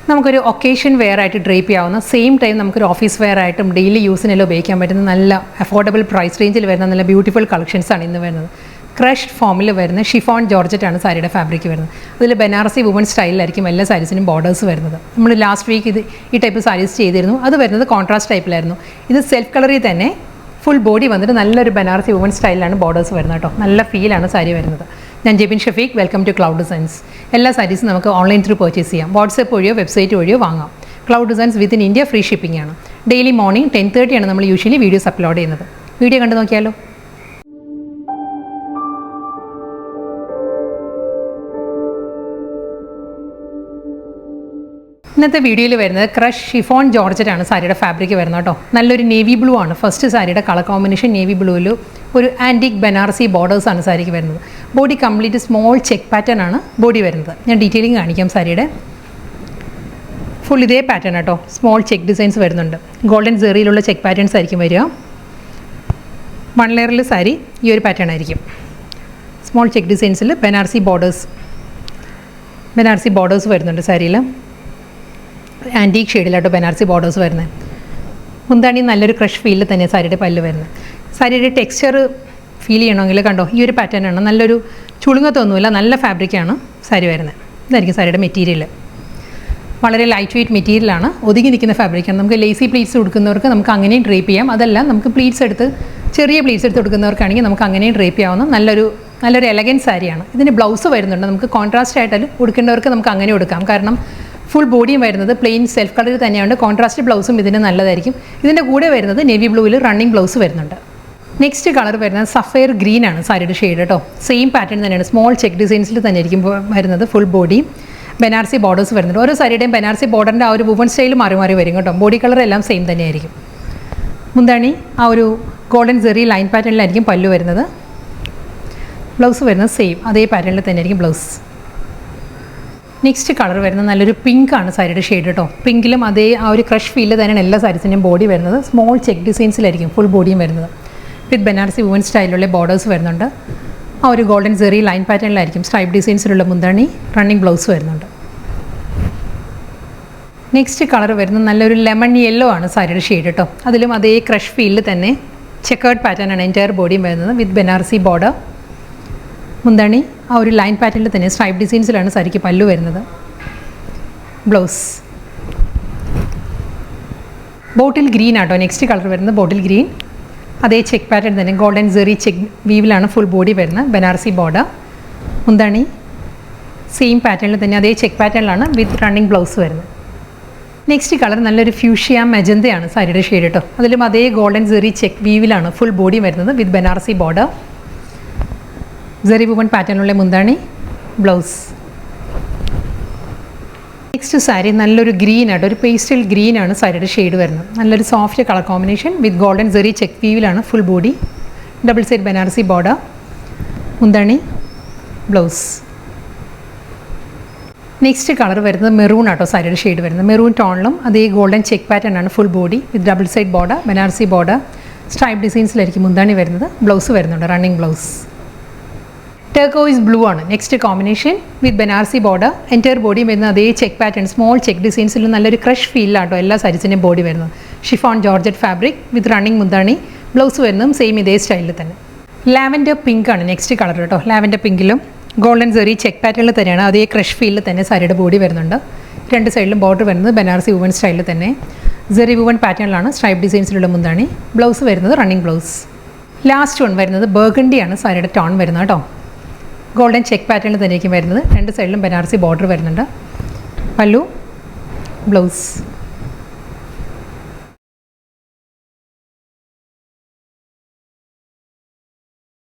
നമുക്കൊരു occasion wear ആയിട്ട് drape ചെയ്യാവുന്ന സെയിം ടൈം നമുക്കൊരു ഓഫീസ് വെയർ ആയിട്ടും ഡെയിലി യൂസിനെല്ലാം ഉപയോഗിക്കാൻ പറ്റുന്ന നല്ല അഫോർഡബിൾ പ്രൈസ് റേഞ്ചിൽ വരുന്ന നല്ല ബ്യൂട്ടിഫുൾ കളക്ഷൻസാണ് ഇന്ന് വരുന്നത്. ക്രഷ്ഡ് ഫോമിൽ വരുന്ന ഷിഫോൺ ജോർജറ്റാണ് സാരിയുടെ ഫാബ്രിക് വരുന്നത്. അതിൽ ബനാറസി വുമൺ സ്റ്റൈലിലായിരിക്കും എല്ലാ സാരീസിനും ബോർഡേഴ്സ് വരുന്നത്. നമ്മൾ ലാസ്റ്റ് വീക്ക് ഈ ടൈപ്പ് സാരീസ് ചെയ്തിരുന്നു. അത് വരുന്നത് കോൺട്രാസ്റ്റ് ടൈപ്പിലായിരുന്നു. ഇത് സെൽഫ് കളറിൽ തന്നെ ഫുൾ ബോഡി വന്നിട്ട് നല്ലൊരു ബനാറസി വുമൺ സ്റ്റൈലിലാണ് ബോർഡേഴ്സ് വരുന്നത് കേട്ടോ. നല്ല ഫീലാണ് സാരി വരുന്നത്. ഞാൻ Jebin Shafeeq, welcome to Cloud Designs. എല്ലാ സാരീസും നമുക്ക് ഓൺലൈൻ ത്രൂ പർച്ചേസ് ചെയ്യാം. വാട്സപ്പ് വഴിയോ വെബ്സൈറ്റ് വഴിയോ വാങ്ങാം. Cloud Designs within India free shipping ആണ്. ഡെയിലി മോർണിംഗ് 10:30 ആണ് നമ്മൾ യൂഷ്വലി വീഡിയോസ് അപ്ലോഡ് ചെയ്യുന്നത്. വീഡിയോ കണ്ടു നോക്കിയാലോ. ഇന്നത്തെ വീഡിയോയിൽ വരുന്നത് ക്രഷ് ഷിഫോൺ ജോർജറ്റാണ് സാരിയുടെ ഫാബ്രിക് വരുന്നത് കേട്ടോ. നല്ലൊരു നേവി ബ്ലൂ ആണ് ഫസ്റ്റ് സാരിയുടെ കളർ കോമ്പിനേഷൻ. നേവി ബ്ലൂവിൽ ഒരു ആൻറ്റിക് ബനാറസി ബോർഡേഴ്സാണ് സാരിക്ക് വരുന്നത്. Body complete small check pattern ആണ് ബോഡി വരുന്നത്. ഞാൻ ഡീറ്റെയിലിംഗ് കാണിക്കാം. സാരിയുടെ ഫുൾ ഇതേ പാറ്റേൺ കേട്ടോ. സ്മോൾ ചെക്ക് ഡിസൈൻസ് വരുന്നുണ്ട്. ഗോൾഡൻ സെറിയിലുള്ള ചെക്ക് പാറ്റേൺസ് ആയിരിക്കും വരിക. വൺ ലെയറിൽ സാരി ഈ ഒരു പാറ്റേൺ ആയിരിക്കും. സ്മോൾ ചെക്ക് ഡിസൈൻസിൽ ബനാറസി ബോർഡേഴ്സ് വരുന്നുണ്ട് സാരിയിൽ. ആൻറ്റീക് ഷെയ്ഡിലാട്ടോ ബനാറസി ബോർഡേഴ്സ് വരുന്നത്. മുന്താണി നല്ലൊരു ക്രഷ് ഫീലിൽ തന്നെ സാരിയുടെ പല്ല് വരുന്നത്. സാരിയുടെ ടെക്സ്ചർ ഫീൽ ചെയ്യണമെങ്കിൽ കണ്ടോ ഈ ഒരു പാറ്റേൺ ആണ്. നല്ലൊരു ചുളുങ്ങത്തൊന്നുമില്ല, നല്ല ഫാബ്രിക്കാണ് സാരി വരുന്നത്. ഇതായിരിക്കും സാരിയുടെ മെറ്റീരിയൽ. വളരെ ലൈറ്റ് വെയ്റ്റ് മെറ്റീരിയലാണ്. ഒതുങ്ങി നിൽക്കുന്ന ഫാബ്രിക്കാണ്. നമുക്ക് ലേസി പ്ലീറ്റ്സ് കൊടുക്കുന്നവർക്ക് നമുക്ക് അങ്ങനെയും ഡ്രേപ്പ് ചെയ്യാം. അതല്ല നമുക്ക് ചെറിയ പ്ലീറ്റ്സ് എടുത്ത് കൊടുക്കുന്നവർക്കാണെങ്കിൽ നമുക്ക് അങ്ങനെയും ഡ്രേപ്പ് ചെയ്യാവുന്ന നല്ലൊരു എലഗൻറ്റ് സാരിയാണ്. ഇതിന് ബ്ലൗസ് വരുന്നുണ്ട്. നമുക്ക് കോൺട്രാസ്റ്റ് ആയിട്ടാലും ഉടുക്കേണ്ടവർക്ക് നമുക്ക് അങ്ങനെ കൊടുക്കാം. കാരണം ഫുൾ ബോഡിയും വരുന്നത് പ്ലെയിൻ സെൽഫ് കളറിൽ തന്നെയാണ്. കോൺട്രാസ്റ്റ് ബ്ലൗസും ഇതിന് നല്ലതായിരിക്കും. ഇതിൻ്റെ കൂടെ വരുന്നത് നേവി ബ്ലൂവിൽ റണ്ണിങ് ബ്ലൗസ് വരുന്നുണ്ട്. നെക്സ്റ്റ് കളർ വരുന്നത് സഫയർ ഗ്രീൻ ആണ് സാരിയുടെ ഷെയ്ഡ് കേട്ടോ. സെയിം പാറ്റേൺ തന്നെയാണ്. സ്മോൾ ചെക്ക് ഡിസൈൻസിൽ തന്നെ ആയിരിക്കും വരുന്നത്. ഫുൾ ബോഡി ബനാറസി ബോർഡേഴ്സ് വരുന്നുണ്ട്. ഓരോ സാരിയുടെയും ബനാറസി ബോർഡറിൻ്റെ ആ ഒരു വുമൺ സ്റ്റൈൽ മാറി വരും കേട്ടോ. ബോഡി കളർ എല്ലാം സെയിം തന്നെയായിരിക്കും. മുന്താണി ആ ഒരു ഗോൾഡൻ സെറി ലൈൻ പാറ്റേണിലായിരിക്കും പല്ലു വരുന്നത്. ബ്ലൗസ് വരുന്നത് സെയിം അതേ പാറ്റേണിൽ തന്നെയായിരിക്കും ബ്ലൗസ്. നെക്സ്റ്റ് കളർ വരുന്നത് നല്ലൊരു പിങ്ക് ആണ് സാരിയുടെ ഷെയ്ഡ് കേട്ടോ. പിങ്കിലും അതേ ആ ഒരു ക്രഷ് ഫീലിൽ തന്നെയാണ് എല്ലാ സാരീസിൻ്റെയും ബോഡി വരുന്നത്. സ്മോൾ ചെക്ക് ഡിസൈൻസിലായിരിക്കും ഫുൾ ബോഡിയും വരുന്നത്. വിത്ത് ബനാറസി വുമൺ സ്റ്റൈലിലുള്ള ബോർഡേഴ്സ് വരുന്നുണ്ട്. ആ ഒരു ഗോൾഡൻ സെറി ലൈൻ പാറ്റേണിലായിരിക്കും സ്ട്രൈപ്പ് ഡിസൈൻസിലുള്ള മുന്താണി. റണ്ണിങ് ബ്ലൗസ് വരുന്നുണ്ട്. നെക്സ്റ്റ് കളർ വരുന്നത് നല്ലൊരു ലെമൺ യെല്ലോ ആണ് സാരിയുടെ ഷെയ്ഡ് കേട്ടോ. അതിലും അതേ ക്രഷ് ഫീലിൽ തന്നെ ചെക്കേർഡ് പാറ്റേൺ ആണ് എൻറ്റയർ ബോഡിയും വരുന്നത്. വിത്ത് ബനാറസി ബോർഡർ. മുന്താണി ആ ഒരു ലൈൻ പാറ്റേണിൽ തന്നെ സ്ട്രൈപ്പ് ഡിസൈൻസിലാണ് സാരിക്ക് പല്ലു വരുന്നത്. ബ്ലൗസ് ബോട്ടിൽ ഗ്രീൻ ആട്ടോ. നെക്സ്റ്റ് കളർ വരുന്നത് ബോട്ടിൽ ഗ്രീൻ. അതേ ചെക്ക് പാറ്റേൺ തന്നെ ഗോൾഡൻ സെറി ചെക്ക് വീവിലാണ് ഫുൾ ബോഡി വരുന്നത്. ബനാറസി ബോർഡർ. മുന്താണി സെയിം പാറ്റേണിൽ തന്നെ അതേ ചെക്ക് പാറ്റേണിലാണ് വിത്ത് റണ്ണിങ് ബ്ലൗസ് വരുന്നത്. നെക്സ്റ്റ് കളർ നല്ലൊരു ഫ്യൂഷ്യ മെജന്തയാണ് സാരിയുടെ ഷെയ്ഡ് കേട്ടോ. അതിലും അതേ ഗോൾഡൻ സെറി ചെക്ക് വീവിലാണ് ഫുൾ ബോഡി വരുന്നത്. വിത്ത് ബനാറസി ബോർഡർ. സെറി വുമൺ പാറ്റേണിലുള്ള മുന്താണി. ബ്ലൗസ്. നെക്സ്റ്റ് സാരി നല്ലൊരു ഗ്രീൻ ആട്ടോ. ഒരു പേസ്റ്റൽ ഗ്രീൻ ആണ് സാരിയുടെ ഷെയ്ഡ് വരുന്നത്. നല്ലൊരു soft colour combination with golden സെറി ചെക്ക് വീവിലാണ് full body. Double side Banarasi border. മുന്താണി. ബ്ലൗസ്. നെക്സ്റ്റ് കളർ വരുന്നത് മെറൂൺ ആട്ടോ സാരിയുടെ ഷെയ്ഡ് വരുന്നത്. മെറൂൺ ടോണിലും അതേ ഗോൾഡൻ ചെക്ക് പാറ്റേൺ ആണ് full body with double side border. Banarasi border. Stripe ഡിസൈൻസിലായിരിക്കും മുന്താണി വരുന്നത്. ബ്ലൗസ് വരുന്നുണ്ട്. Running blouse. ടർക്കോയിസ് ബ്ലൂ ആണ് next combination with Banarasi border. Entire body വരുന്ന അതേ ചെക്ക് പാറ്റേൺ സ്മോൾ ചെക്ക് ഡിസൈൻസിലും നല്ലൊരു ക്രഷ് ഫീലാട്ടോ എല്ലാ സാരീസിൻ്റെയും ബോഡി വരുന്നത്. ഷിഫോൺ ജോർജറ്റ് ഫാബ്രിക് വിത്ത് റണ്ണിങ് മുന്താണി. ബ്ലൗസ് വരുന്നതും സെയിം ഇതേ സ്റ്റൈലിൽ തന്നെ. ലാവൻഡർ പിങ്ക് ആണ് നെക്സ്റ്റ് കളർ കേട്ടോ. ലാവൻഡർ പിങ്കിലും ഗോൾഡൻ സെറി ചെക്ക് പാറ്റേണിൽ തന്നെയാണ് അതേ ക്രഷ് ഫീലിൽ തന്നെ സാരിയുടെ ബോഡി വരുന്നുണ്ട്. രണ്ട് സൈഡിലും ബോർഡർ വരുന്നത് ബനാറസി വുമൺ സ്റ്റൈലിൽ തന്നെ. സെറി വുമൺ പാറ്റേണിലാണ് സ്ട്രൈപ്പ് ഡിസൈൻസിലുള്ള മുന്താണി. ബ്ലൗസ് വരുന്നത് റണ്ണിങ് ബ്ലൗസ്. ലാസ്റ്റ് വൺ വരുന്നത് ബർഗണ്ടിയാണ് സാരിയുടെ ടോൺ വരുന്നത് കേട്ടോ. ഗോൾഡൻ ചെക്ക് പാറ്റേണിൽ തന്നെയായിരിക്കും വരുന്നത്. രണ്ട് സൈഡിലും ബനാറസി ബോർഡർ വരുന്നുണ്ട്. പല്ലു. ബ്ലൗസ്.